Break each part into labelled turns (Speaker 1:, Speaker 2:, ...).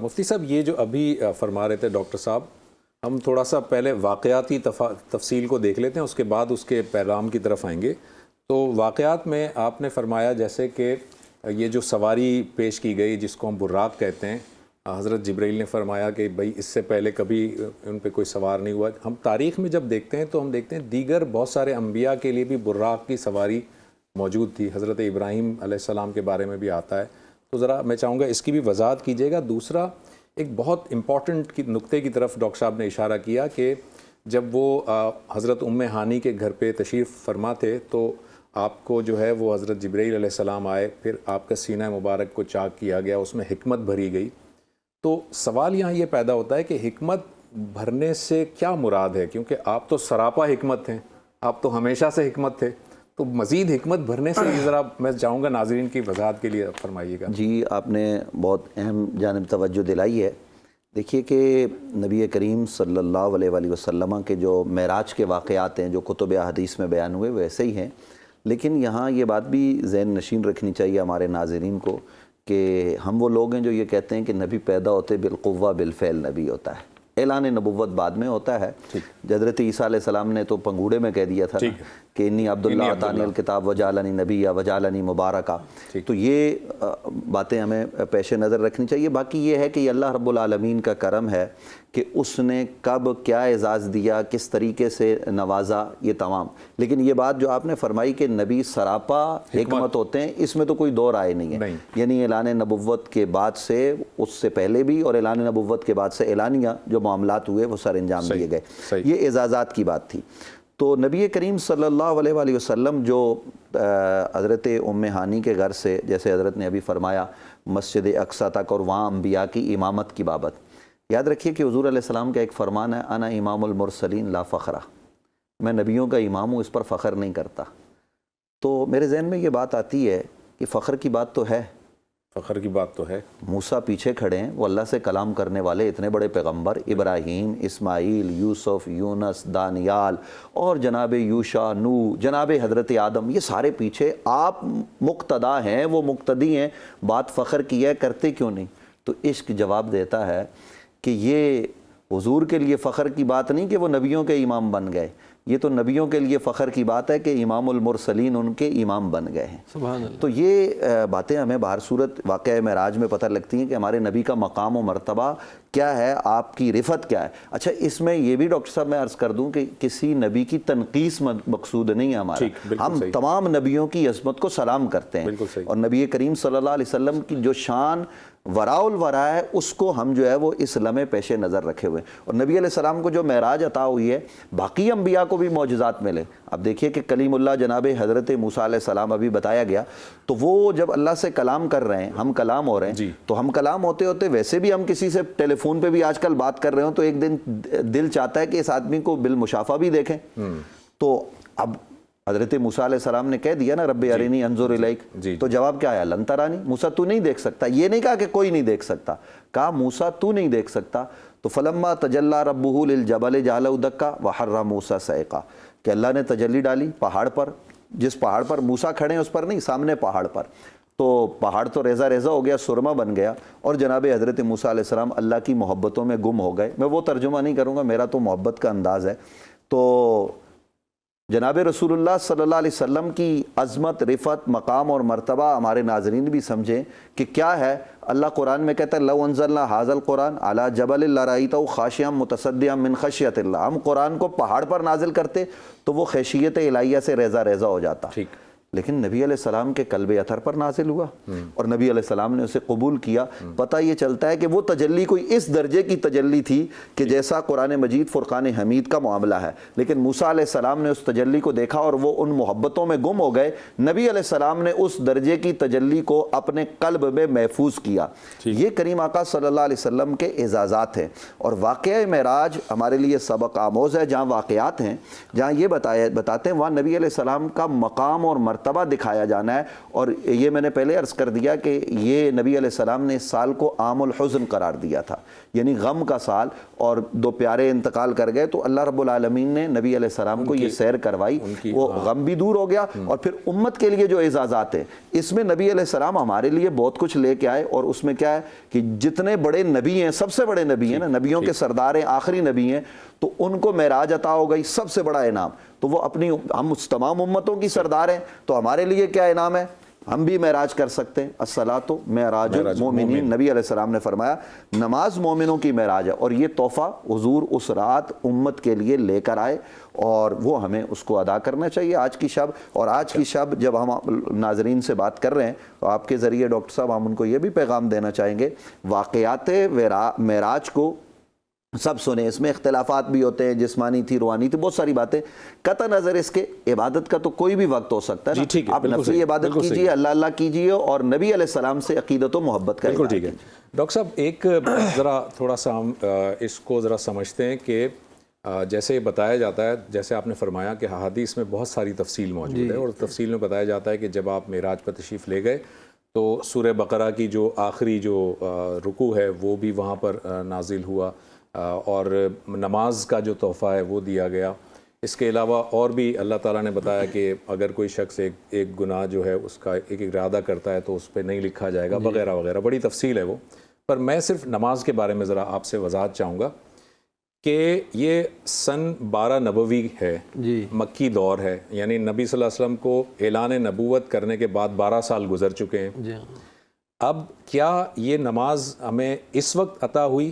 Speaker 1: مفتی صاحب یہ جو ابھی فرما رہے تھے ڈاکٹر صاحب، ہم تھوڑا سا پہلے واقعاتی تفصیل کو دیکھ لیتے ہیں، اس کے بعد اس کے پیغام کی طرف آئیں گے۔ تو واقعات میں آپ نے فرمایا جیسے کہ یہ جو سواری پیش کی گئی جس کو ہم براق کہتے ہیں، حضرت جبرائیل نے فرمایا کہ بھائی اس سے پہلے کبھی ان پہ کوئی سوار نہیں ہوا۔ ہم تاریخ میں جب دیکھتے ہیں تو ہم دیکھتے ہیں دیگر بہت سارے انبیاء کے لیے بھی براق کی سواری موجود تھی، حضرت ابراہیم علیہ السلام کے بارے میں بھی آتا ہے۔ تو ذرا میں چاہوں گا اس کی بھی وضاحت کیجیے گا۔ دوسرا ایک بہت امپورٹنٹ نقطے کی طرف ڈاکٹر صاحب نے اشارہ کیا کہ جب وہ حضرت ام ہانی کے گھر پہ تشریف فرما تھے تو آپ کو جو ہے وہ حضرت جبرائیل علیہ السلام آئے، پھر آپ کا سینہ مبارک کو چاک کیا گیا، اس میں حکمت بھری گئی۔ تو سوال یہاں یہ پیدا ہوتا ہے کہ حکمت بھرنے سے کیا مراد ہے؟ کیونکہ آپ تو سراپا حکمت تھے، آپ تو ہمیشہ سے حکمت تھے، تو مزید حکمت بھرنے سے ذرا میں چاہوں گا ناظرین کی وضاحت کے لیے فرمائیے گا۔
Speaker 2: جی، آپ نے بہت اہم جانب توجہ دلائی ہے۔ دیکھیے کہ نبی کریم صلی اللہ علیہ وآلہ وسلم کے جو معراج کے واقعات ہیں جو کتب احادیث میں بیان ہوئے ویسے ہی ہیں، لیکن یہاں یہ بات بھی ذہن نشین رکھنی چاہیے ہمارے ناظرین کو کہ ہم وہ لوگ ہیں جو یہ کہتے ہیں کہ نبی پیدا ہوتے بالقوہ بالفعل نبی ہوتا ہے، اعلان نبوت بعد میں ہوتا ہے۔ حضرت عیسیٰ علیہ السلام نے تو پنگوڑے میں کہہ دیا تھا کہ انی عبداللہ آتانی الکتاب وجعلنی نبیّا وجعلنی مبارکا۔ تو یہ باتیں ہمیں پیش نظر رکھنی چاہیے۔ باقی یہ ہے کہ یہ اللہ رب العالمین کا کرم ہے کہ اس نے کب کیا اعزاز دیا، کس طریقے سے نوازا، یہ تمام۔ لیکن یہ بات جو آپ نے فرمائی کہ نبی سراپا حکمت ہوتے ہیں، اس میں تو کوئی دو رائے نہیں ہے۔ یعنی اعلان نبوت کے بعد سے، اس سے پہلے بھی اور اعلان نبوت کے بعد سے اعلانیہ جو معاملات ہوئے وہ سر انجام دیے گئے، یہ اعزازات کی بات تھی۔ تو نبی کریم صلی اللہ علیہ وآلہ وسلم جو حضرت ام ہانی کے گھر سے، جیسے حضرت نے ابھی فرمایا، مسجد اقصیٰ تک اور وہاں انبیاء کی امامت کی بابت، یاد رکھیے کہ حضور علیہ السلام کا ایک فرمان ہے، انا امام المرسلین لا فخرہ، میں نبیوں کا امام ہوں، اس پر فخر نہیں کرتا۔ تو میرے ذہن میں یہ بات آتی ہے کہ فخر کی بات تو ہے،
Speaker 1: فخر کی بات تو ہے۔
Speaker 2: موسیٰ پیچھے کھڑے ہیں، وہ اللہ سے کلام کرنے والے اتنے بڑے پیغمبر، ابراہیم، اسماعیل، یوسف، یونس، دانیال اور جناب یوشع، نوح، جناب حضرت آدم، یہ سارے پیچھے، آپ مقتدا ہیں، وہ مقتدی ہیں، بات فخر کی ہے، کرتے کیوں نہیں؟ تو عشق جواب دیتا ہے کہ یہ حضور کے لیے فخر کی بات نہیں کہ وہ نبیوں کے امام بن گئے، یہ تو نبیوں کے لیے فخر کی بات ہے کہ امام المرسلین ان کے امام بن گئے ہیں۔ سبحان اللہ۔ تو یہ باتیں ہمیں بہر صورت واقعہ معراج میں پتہ لگتی ہیں کہ ہمارے نبی کا مقام و مرتبہ کیا ہے، آپ کی رفت کیا ہے۔ اچھا، اس میں یہ بھی ڈاکٹر صاحب میں عرض کر دوں کہ کسی نبی کی تنقیص مقصود نہیں ہے ہمارا، ہم تمام نبیوں کی عظمت کو سلام کرتے ہیں، اور نبی کریم صلی اللہ علیہ وسلم کی جو شان وراء الورا ہے اس کو ہم جو ہے وہ اس لمحے پیش نظر رکھے ہوئے ہیں۔ اور نبی علیہ السلام کو جو معراج عطا ہوئی ہے، باقی انبیاء کو بھی معجزات ملے۔ اب دیکھیے کہ کلیم اللہ جناب حضرت موسیٰ علیہ السلام ابھی بتایا گیا، تو وہ جب اللہ سے کلام کر رہے ہیں، ہم کلام ہو رہے ہیں، تو ہم کلام ہوتے ہوتے ویسے بھی ہم کسی سے ٹیلی فون پہ بھی آج کل بات کر رہے ہوں تو ایک دن دل چاہتا ہے کہ اس آدمی کو بالمشافہ بھی دیکھیں۔ تو اب حضرت موسیٰ علیہ السلام نے کہہ دیا نا، رب ارنی انظر الیک، تو جواب کیا آیا؟ لن ترانی، موسیٰ تو نہیں دیکھ سکتا۔ یہ نہیں کہا کہ کوئی نہیں دیکھ سکتا، کہا موسیٰ تو نہیں دیکھ سکتا۔ تو فلما تجلی ربہ للجبل جعلہ دکا وحر موسیٰ صعقا، کہ اللہ نے تجلی ڈالی پہاڑ پر، جس پہاڑ پر موسیٰ کھڑے ہیں اس پر نہیں، سامنے پہاڑ پر، تو پہاڑ تو ریزہ ریزہ ہو گیا، سرما بن گیا، اور جناب حضرت موسیٰ علیہ السلام اللہ کی محبتوں میں گم ہو گئے۔ میں وہ ترجمہ نہیں کروں گا، میرا تو محبت کا انداز ہے۔ تو جناب رسول اللہ صلی اللہ علیہ وسلم کی عظمت، رفت، مقام اور مرتبہ ہمارے ناظرین بھی سمجھیں کہ کیا ہے۔ اللہ قرآن میں کہتا ہے لو انزلنا ھذا القرآن علی جبل لرأیتہ خاشعا متصدعا من خشیۃ اللہ، ہم قرآن کو پہاڑ پر نازل کرتے تو وہ خشیت الہیہ سے ریزہ ریزہ ہو جاتا، لیکن نبی علیہ السلام کے قلب اطہر پر نازل ہوا اور نبی علیہ السلام نے اسے قبول کیا۔ پتہ یہ چلتا ہے کہ وہ تجلی کوئی اس درجے کی تجلی تھی کہ جیسا قرآن مجید فرقان حمید کا معاملہ ہے، لیکن موسیٰ علیہ السلام نے اس تجلی کو دیکھا اور وہ ان محبتوں میں گم ہو گئے۔ نبی علیہ السلام نے اس درجے کی تجلی کو اپنے قلب میں محفوظ کیا۔ یہ کریم آقا صلی اللہ علیہ وسلم کے اعزازات ہیں، اور واقعہ معراج ہمارے لیے سبق آموز ہے۔ جہاں واقعات ہیں، جہاں یہ بتاتے ہیں، وہاں نبی علیہ السلام کا مقام اور مرتبہ مرتبہ دکھایا جانا ہے. اور یہ میں نے پہلے عرض کر دیا کہ یہ نبی علیہ السلام نے اس سال کو عام الحزن قرار دیا تھا، یعنی غم کا سال، اور دو پیارے انتقال کر گئے تو اللہ رب العالمین نے نبی علیہ السلام کو یہ سیر کروائی، وہ غم بھی دور ہو گیا. اور پھر امت کے لیے جو اعزازات ہیں اس میں نبی علیہ السلام ہمارے لیے بہت کچھ لے کے آئے. اور اس میں کیا ہے کہ جتنے بڑے نبی ہیں، سب سے بڑے نبی ہیں نا، نبیوں کے سردار ہیں، آخری نبی ہیں، تو ان کو معراج عطا ہو گئی، سب سے بڑا انعام. تو وہ اپنی، ہم اس تمام امتوں کی سردار ہیں، تو ہمارے لیے کیا انعام ہے؟ ہم بھی معراج کر سکتے ہیں. الصلاۃ معراج المومنین، نبی علیہ السلام نے فرمایا نماز مومنوں کی معراج ہے. اور یہ تحفہ حضور اس رات امت کے لیے لے کر آئے اور وہ ہمیں اس کو ادا کرنا چاہیے آج کی شب. اور آج کی شب جب ہم ناظرین سے بات کر رہے ہیں تو آپ کے ذریعے ڈاکٹر صاحب ہم ان کو یہ بھی پیغام دینا چاہیں گے، واقعات معراج کو سب سنیں، اس میں اختلافات بھی ہوتے ہیں، جسمانی تھی، روحانی تھی، بہت ساری باتیں. قطع نظر اس کے عبادت کا تو کوئی بھی وقت ہو سکتا ہے نا، آپ نفلی عبادت کیجئے، اللہ اللہ کیجئے اور نبی علیہ السلام سے عقیدت و محبت کا
Speaker 1: بالکل ٹھیک ہے. ڈاکٹر صاحب ایک ذرا تھوڑا سا ہم اس کو ذرا سمجھتے ہیں کہ جیسے بتایا جاتا ہے، جیسے آپ نے فرمایا کہ حدیث میں بہت ساری تفصیل موجود ہے، اور تفصیل میں بتایا جاتا ہے کہ جب آپ معراج پر تشریف لے گئے تو سورہ بقرہ کی جو آخری جو رکوع ہے وہ بھی وہاں پر نازل ہوا، اور نماز کا جو تحفہ ہے وہ دیا گیا. اس کے علاوہ اور بھی اللہ تعالیٰ نے بتایا کہ اگر کوئی شخص ایک گناہ جو ہے اس کا ایک ارادہ کرتا ہے تو اس پہ نہیں لکھا جائے گا، وغیرہ وغیرہ. بڑی تفصیل ہے وہ. پر میں صرف نماز کے بارے میں ذرا آپ سے وضاحت چاہوں گا کہ یہ سن 12 نبوی ہے، مکی دور ہے، یعنی نبی صلی اللہ علیہ وسلم کو اعلان نبوت کرنے کے بعد 12 سال گزر چکے ہیں. اب کیا یہ نماز ہمیں اس وقت عطا ہوئی؟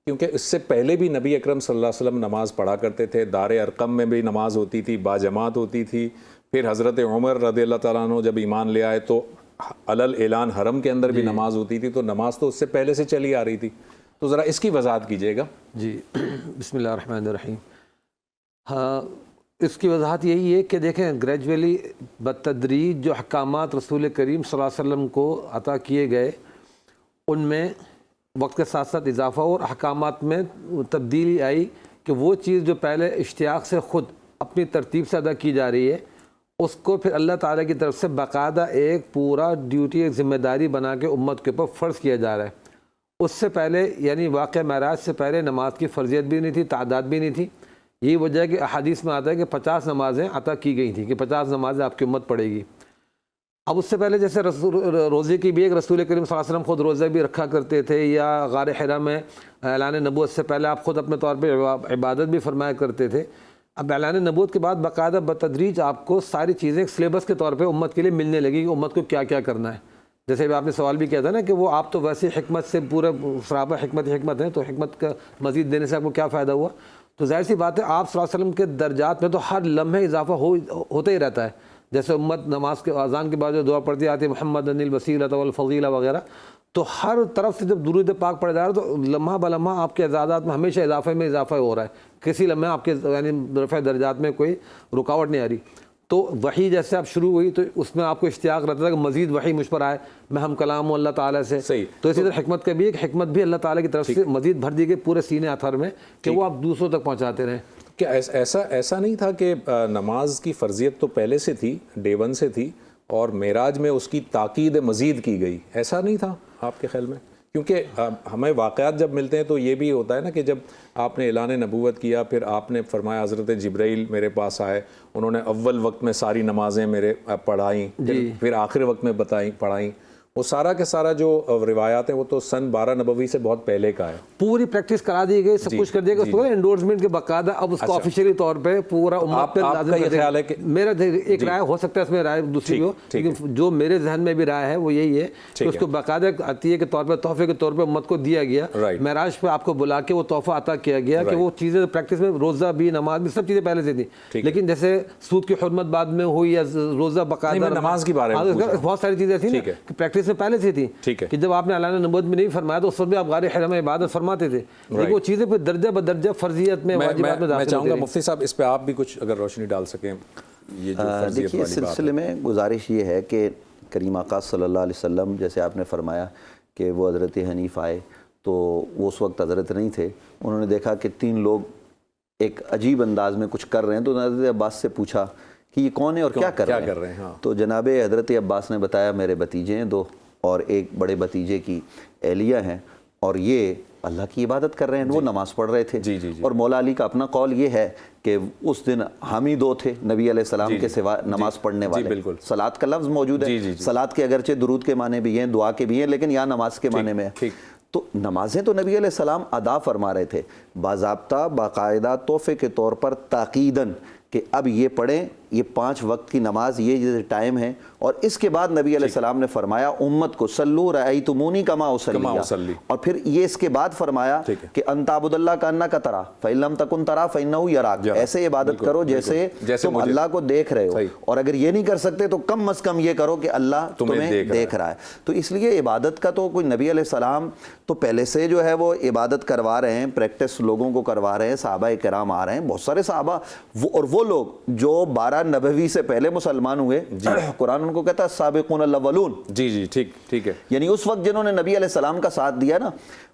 Speaker 1: کیونکہ اس سے پہلے بھی نبی اکرم صلی اللہ علیہ وسلم نماز پڑھا کرتے تھے، دار ارقم میں بھی نماز ہوتی تھی، باجماعت ہوتی تھی. پھر حضرت عمر رضی اللہ تعالیٰ عنہ جب ایمان لے آئے تو علل اعلان حرم کے اندر بھی نماز ہوتی تھی. تو نماز تو اس سے پہلے سے چلی آ رہی تھی. تو ذرا اس کی وضاحت کیجیے گا.
Speaker 3: جی بسم اللہ الرحمن الرحیم. ہاں، اس کی وضاحت یہی ہے کہ دیکھیں گریجولی بتدریج جو احکامات رسول کریم صلی اللہ علیہ وسلم کو عطا کیے گئے ان میں وقت کے ساتھ ساتھ اضافہ اور احکامات میں تبدیلی آئی کہ وہ چیز جو پہلے اشتیاق سے خود اپنی ترتیب سے ادا کی جا رہی ہے اس کو پھر اللہ تعالیٰ کی طرف سے باقاعدہ ایک پورا ڈیوٹی، ایک ذمہ داری بنا کے امت کے اوپر فرض کیا جا رہا ہے. اس سے پہلے یعنی واقعہ معراج سے پہلے نماز کی فرضیت بھی نہیں تھی، تعداد بھی نہیں تھی. یہی وجہ ہے کہ احادیث میں آتا ہے کہ 50 نمازیں عطا کی گئی تھیں کہ 50 نمازیں آپ کی امت پڑھے گی. اب اس سے پہلے جیسے روزے کی بھی ایک رسول کریم صلی اللہ علیہ وسلم خود روزہ بھی رکھا کرتے تھے، یا غار حرا میں اعلان نبوت سے پہلے آپ خود اپنے طور پہ عبادت بھی فرمایا کرتے تھے. اب اعلان نبوت کے بعد باقاعدہ بتدریج آپ کو ساری چیزیں ایک سلیبس کے طور پہ امت کے لیے ملنے لگی کہ امت کو کیا کیا کرنا ہے. جیسے آپ نے سوال بھی کیا تھا نا کہ وہ آپ تو ویسے حکمت سے پورے سراپا حکمت ہیں، تو حکمت کا مزید دینے سے آپ کو کیا فائدہ ہوا؟ تو ظاہر سی بات ہے آپ صلی اللہ علیہ وسلم کے درجات میں تو ہر لمحے اضافہ ہوتا ہی رہتا ہے. جیسے امت نماز کے اذان کے بعد جو دعا پڑھتی آتی ہے محمد الوسیلۃ والفضیلہ وغیرہ، تو ہر طرف سے جب درود پاک پڑھا جا رہا ہے تو لمحہ بلمحہ آپ کے اعزازات میں ہمیشہ اضافہ ہو رہا ہے. کسی لمحے آپ کے یعنی رفع درجات میں کوئی رکاوٹ نہیں آ رہی. تو وحی جیسے آپ شروع ہوئی تو اس میں آپ کو اشتیاق رہتا تھا کہ مزید وحی مجھ پر آئے، میں ہم کلام ہوں اللہ تعالیٰ سے. تو اسی طرح حکمت کا بھی ایک حکمت بھی اللہ تعالیٰ کی طرف سے مزید بھر دی گئی پورے سینے اطہر میں کہ وہ آپ دوسروں تک پہنچاتے رہیں.
Speaker 1: کیا ایسا نہیں تھا کہ نماز کی فرضیت تو پہلے سے تھی، ڈے ون سے تھی، اور معراج میں اس کی تاکید مزید کی گئی؟ ایسا نہیں تھا آپ کے خیال میں؟ کیونکہ ہمیں واقعات جب ملتے ہیں تو یہ بھی ہوتا ہے نا کہ جب آپ نے اعلان نبوت کیا پھر آپ نے فرمایا حضرت جبرائیل میرے پاس آئے، انہوں نے اول وقت میں ساری نمازیں میرے پڑھائیں، پھر آخر وقت میں پڑھائیں. وہ سارا کے سارا جو روایات ہیں وہ تو سن 12 نبوی سے بہت پہلے کا ہے.
Speaker 3: پوری پریکٹس کرا دی گئی، سب کچھ کر دیا گیا، اس کو انڈورسمنٹ کے باقاعدہ اب اس کو آفیشیلی طور پہ پورا امت پہ لازم کر دیا. خیال ہے کہ میرا ایک رائے ہو سکتا ہے، اس میں رائے دوسری ہو، لیکن جو میرے ذہن میں بھی رائے ہے وہ یہی ہے کہ اس کو باقاعدہ عطیے کے طور پہ، تحفے کے طور پہ امت کو دیا گیا. معراج پہ آپ کو بلا کے وہ تحفہ عطا کیا گیا کہ وہ چیزیں پریکٹس میں، روزہ بھی، نماز بھی، سب چیزیں پہلے سے تھیں. لیکن جیسے سود کی حرمت بعد میں ہوئی یا روزہ باقاعدہ نماز کی بارے میں بہت ساری چیزیں تھیں کہ پریکٹس میں پہلے سے تھیں کہ جب آپ نے اعلان نبوت میں نہیں فرمایا تو اس وقت بھی آپ غار حرا میں عبادت فرماتے تھے. لیکن وہ چیزیں پھر درجہ بدرجہ فرضیت میں، واجبات میں داخل.
Speaker 1: میں چاہوں گا مفتی صاحب اس پہ آپ بھی کچھ اگر روشنی ڈال سکیں. یہ جو
Speaker 2: دیکھیے اس سلسلے میں گزارش یہ ہے کہ کریم آقا صلی اللہ علیہ وسلم جیسے آپ نے فرمایا کہ وہ حضرت حنیف آئے تو وہ اس وقت حضرت نہیں تھے. انہوں نے دیکھا کہ 3 لوگ ایک عجیب انداز میں کچھ کر رہے ہیں تو حضرت عباس سے پوچھا کہ یہ کون ہے اور کیا کر رہے ہیں.
Speaker 1: ہاں.
Speaker 2: تو جناب حضرت عباس نے بتایا میرے بھتیجے ہیں 2 اور ایک بڑے بھتیجے کی اہلیہ ہیں اور یہ اللہ کی عبادت کر رہے ہیں. وہ نماز پڑھ رہے تھے. اور مولا علی کا اپنا قول یہ ہے کہ اس دن ہم ہی 2 تھے نبی علیہ السلام کے سوا نماز پڑھنے والے. صلاۃ کا لفظ موجود ہے. صلاۃ کے اگرچہ درود کے معنی بھی ہیں, دعا کے بھی ہیں, لیکن یہاں نماز کے معنی میں ہے. تو نمازیں تو نبی علیہ السلام ادا فرما رہے تھے باضابطہ, باقاعدہ, تحفے کے طور پر تاکیداً کہ اب یہ پڑھیں, یہ 5 وقت کی نماز, یہ ٹائم ہے. اور اس کے بعد نبی علیہ السلام نے فرمایا امت کو صلو رأیتمونی کما اصلی, اور پھر یہ اس کے بعد فرمایا کہ ان تعبد اللہ کانک تراہ فإن لم تکن تراہ فإنہ یراک, ایسے عبادت کرو جیسے تم اللہ کو دیکھ رہے ہو, اور اگر یہ نہیں کر سکتے تو کم از کم یہ کرو کہ اللہ تمہیں دیکھ رہا ہے. تو اس لیے عبادت کا تو کوئی نبی علیہ السلام تو پہلے سے جو ہے وہ عبادت کروا رہے ہیں, پریکٹس لوگوں کو کروا رہے ہیں. صحابہ کرام آ رہے ہیں, بہت سارے صحابہ, اور وہ لوگ جو 12 نبوی سے پہلے مسلمان ہوئے, قرآن ان کو کہتا ہے سابقون الاولون.
Speaker 1: جی ٹھیک ہے.
Speaker 2: یعنی اس وقت جنہوں نے نبی علیہ السلام کا ساتھ دیا نا,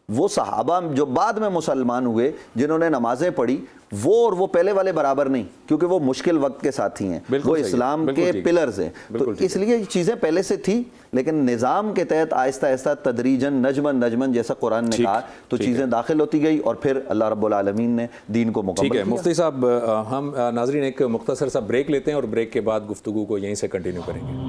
Speaker 2: وہ صحابہ جو بعد میں مسلمان ہوئے, جنہوں نے نمازیں پڑھی, وہ پہلے والے برابر نہیں, کیونکہ وہ مشکل وقت کے ساتھی ہیں, وہ اسلام کے پلرز ہیں. تو اس لیے یہ چیزیں پہلے سے تھی, لیکن نظام کے تحت آہستہ آہستہ تدریجاً نجمن جیسا قرآن نے کہا تو چیزیں داخل ہوتی گئی, اور پھر اللہ رب العالمین نے دین کو مکمل کیا.
Speaker 1: مفتی صاحب, ہم ناظرین ایک مختصر سا بریک لیتے ہیں اور بریک کے بعد گفتگو کو یہیں سے کنٹینیو کریں گے.